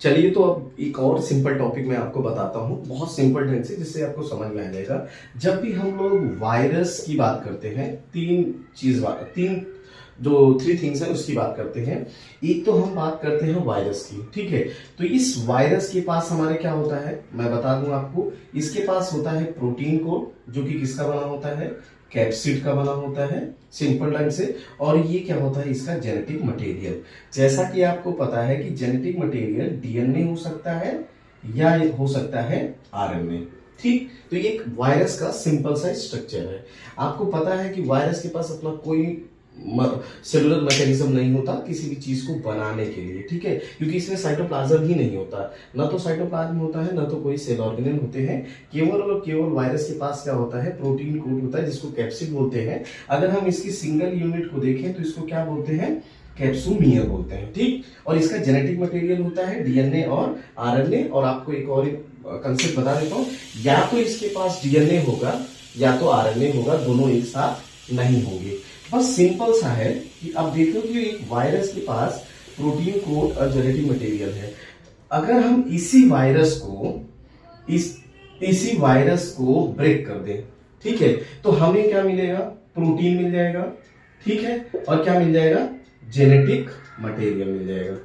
चलिए तो अब एक और सिंपल टॉपिक मैं आपको बताता हूँ बहुत सिंपल ढंग से, जिससे आपको समझ में आ जाएगा। जब भी हम लोग वायरस की बात करते हैं, तीन जो थ्री थिंग्स हैं उसकी बात करते हैं। एक तो हम बात करते हैं वायरस की, ठीक है। तो इस वायरस के पास हमारे क्या होता है, मैं बता दूं आपको। इसके पास होता है प्रोटीन कोड, जो कि किसका बना होता है, कैप्सिड का बना होता है, सिंपल ढंग से। और ये क्या होता है, इसका जेनेटिक मटेरियल। जैसा कि आपको पता है कि जेनेटिक मटेरियल डीएनए हो सकता है या हो सकता है आरएनए, ठीक। तो ये एक वायरस का सिंपल सा स्ट्रक्चर है। आपको पता है कि वायरस के पास अपना कोई सेलुलर मैकेनिज्म नहीं होता किसी भी चीज को बनाने के लिए, ठीक है, क्योंकि इसमें साइटोप्लाज्म ही नहीं होता। ना तो साइटोप्लाज्म होता है, ना तो कोई सेल ऑर्गेनेल होते हैं। केवल और केवल वायरस के पास क्या होता है, प्रोटीन कोड होता है, जिसको कैप्सिड बोलते हैं। अगर हम इसकी सिंगल यूनिट को देखें तो इसको क्या बोलते हैं, कैप्सुमियर बोलते हैं, ठीक। और इसका जेनेटिक मटेरियल होता है डीएनए और आरएनए। और आपको एक और कंसेप्ट बता देता हूँ, या तो इसके पास डीएनए होगा या तो आरएनए होगा, दोनों एक साथ नहीं होंगे। बस सिंपल सा है कि अब देखो कि एक वायरस के पास प्रोटीन कोड और जेनेटिक मटेरियल है। अगर हम इसी वायरस को ब्रेक कर दें, ठीक है, तो हमें क्या मिलेगा, प्रोटीन मिल जाएगा, ठीक है, और क्या मिल जाएगा, जेनेटिक मटेरियल मिल जाएगा।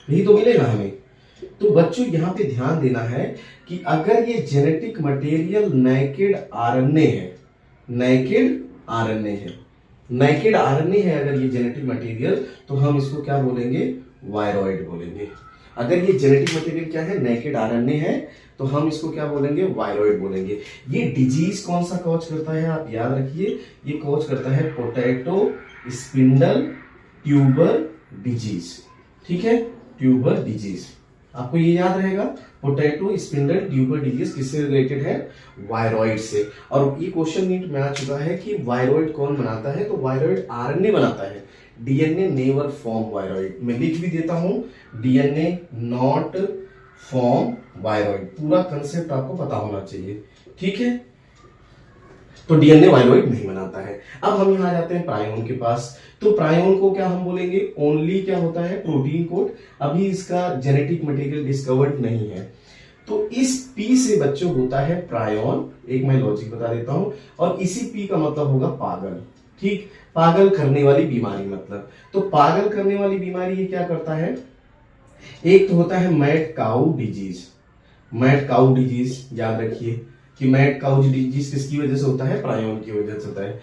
यही तो मिलेगा हमें। तो बच्चों यहां पे ध्यान देना है कि अगर ये जेनेटिक मटेरियल नेकेड आरएनए है, नेकेड आरएनए है अगर ये जेनेटिक मटेरियल, तो हम इसको क्या बोलेंगे, वायरॉइड बोलेंगे। अगर ये जेनेटिक मटेरियल क्या है, नेकेड आरएनए है, तो हम इसको क्या बोलेंगे, वायरॉइड बोलेंगे। ये डिजीज कौन सा कॉज करता है, आप याद रखिए, ये कॉज करता है पोटैटो स्पिंडल ट्यूबर डिजीज, ठीक है, ट्यूबर डिजीज। आपको ये याद रहेगा, पोटैटो स्पिंडल ट्यूबर डिजीज किससे रिलेटेड है, वायरॉइड से। और ये क्वेश्चन नीट में आ चुका है कि वायरॉइड कौन बनाता है, तो वायरॉइड आरएनए बनाता है, डीएनए नेवर फॉर्म वायरॉइड। मैं लिख भी देता हूं, डीएनए नॉट फॉर्म वायरॉइड। पूरा कंसेप्ट आपको पता होना चाहिए, ठीक है। तो डीएनए वायरॉइड नहीं बनाता है। अब हम यहां जाते हैं प्रायोन के पास। तो प्रायोन को क्या हम बोलेंगे, ओनली क्या होता है, प्रोटीन कोड। अभी इसका जेनेटिक मटेरियल डिस्कवर्ड नहीं है। तो इस पी से बच्चों होता है प्रायोन। एक मैं लॉजिक बता देता हूं, और इसी पी का मतलब होगा पागल, ठीक, पागल करने वाली बीमारी मतलब। तो पागल करने वाली बीमारी ये क्या करता है, एक तो होता है mad cow disease. Mad cow disease याद रखिए कि मैड काउ डिजीज किसकी वजह से होता है, प्रायोन की वजह से होता है,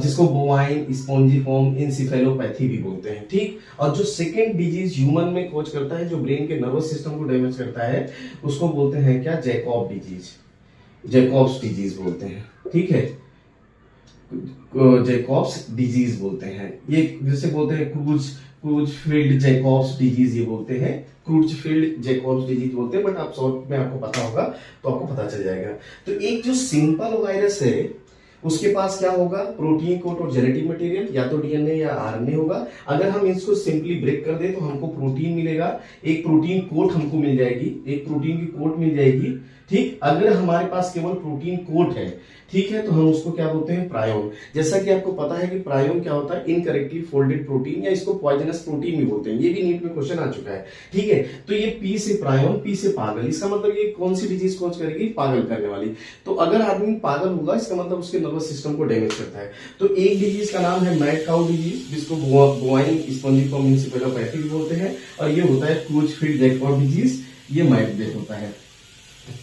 जिसको बोवाइन स्पॉन्जिफॉर्म इंसेफेलोपैथी भी बोलते हैं, ठीक। और जो सेकेंड डिजीज ह्यूमन में खोज करता है, जो ब्रेन के नर्वस सिस्टम को डैमेज करता है, उसको बोलते हैं क्या, जैकॉब डिजीज, जैकॉब्स डिजीज बोलते हैं, ठीक है, जैकॉब्स डिजीज बोलते हैं। ये जैसे बोलते हैं क्रूजफील्ड जैकॉब्स डिजीज, ये बोलते हैं क्रूजफील्ड जैकॉब्स डिजीज बोलते हैं, बट आप शॉर्ट में आपको पता होगा तो आपको पता चल जाएगा। तो एक जो सिंपल वायरस है उसके पास क्या होगा, प्रोटीन कोड और जेनेटिक मटेरियल, या तो डीएनए या आरएनए होगा। अगर हम इसको सिंपली ब्रेक कर दे तो हमको प्रोटीन मिलेगा, एक प्रोटीन कोट हमको मिल जाएगी, एक प्रोटीन की कोट मिल जाएगी, ठीक। अगर हमारे पास केवल प्रोटीन कोट है, ठीक है, तो हम उसको क्या बोलते हैं, प्रायोन। जैसा कि आपको पता है कि प्रायोन क्या होता है, इनकरेक्टली फोल्डेड प्रोटीन, या इसको पॉइजनस प्रोटीन भी बोलते हैं। ये भी नीट में क्वेश्चन आ चुका है, ठीक है। तो ये पी से प्रायोन, पी से पागल, इसका मतलब ये कौन सी डिजीज कॉज करेगी, पागल करने वाली। तो अगर आदमी पागल होगा, इसका मतलब उसके नर्वस सिस्टम को डैमेज करता है। तो एक डिजीज का नाम है मैड काउ डिजीज, जिसको बोवाइन स्पॉन्जिफॉर्म इंसेफेलोपैथी भी बोलते हैं, और ये होता है क्रूजफील्ड जैकॉब डिजीज, ये मैड डेथ होता है।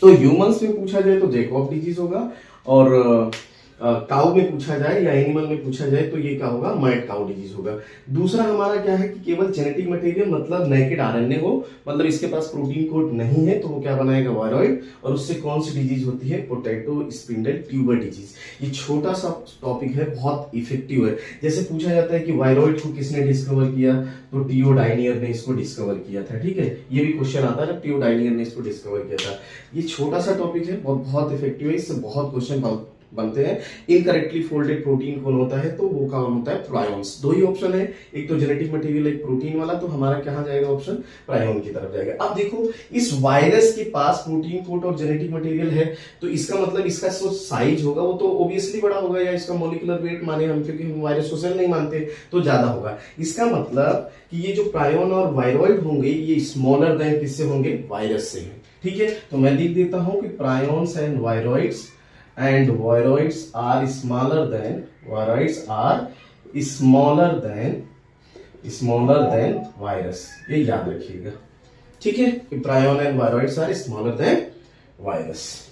तो ह्यूमंस में पूछा जाए तो जैकॉब डिजीज होगा, और काउ में पूछा जाए या एनिमल में पूछा जाए तो ये क्या होगा, मैड काउ डिजीज होगा। दूसरा हमारा क्या है कि केवल जेनेटिक मटेरियल मतलब नेकेड आरएनए हो, मतलब इसके पास प्रोटीन कोड नहीं है, तो वो क्या बनाएगा, वायरॉइड। और उससे कौन सी डिजीज होती है, पोटैटो स्पिंडल ट्यूबर डिजीज। ये छोटा सा टॉपिक है, बहुत इफेक्टिव है। जैसे पूछा जाता है कि वायरॉइड को किसने डिस्कवर किया, तो टियोडाइनियर ने इसको डिस्कवर किया था, ठीक है। ये भी क्वेश्चन आता है ना, टियोडाइनियर ने इसको डिस्कवर किया था। ये छोटा सा टॉपिक है, बहुत इफेक्टिव है, इससे बहुत क्वेश्चन बनते हैं। इनकरेक्टली फोल्डेड प्रोटीन कौन होता है, तो वो कौन होता है, प्रायोन्स। दो ही ऑप्शन है, एक तो जेनेटिक मटेरियल, एक प्रोटीन वाला, तो हमारा कहाँ जाएगा ऑप्शन, प्रायोन की तरफ जाएगा। अब देखो इस वायरस के पास प्रोटीन कोट और जेनेटिक मटेरियल है, तो इसका मतलब इसका जो साइज होगा वो तो ऑब्वियसली बड़ा होगा, या इसका मॉलिक्यूलर वेट माने हम, क्योंकि हम वायरस को सेल नहीं मानते, तो ज्यादा होगा। इसका मतलब कि ये जो प्रायोन और वायरॉइड होंगे ये स्मॉलर देन किससे होंगे, वायरस से है। ठीक है, तो मैं लिख देता हूं कि prions and viroids are smaller than virus, ये याद रखिएगा। ठीक है, prion and viroids are smaller than virus.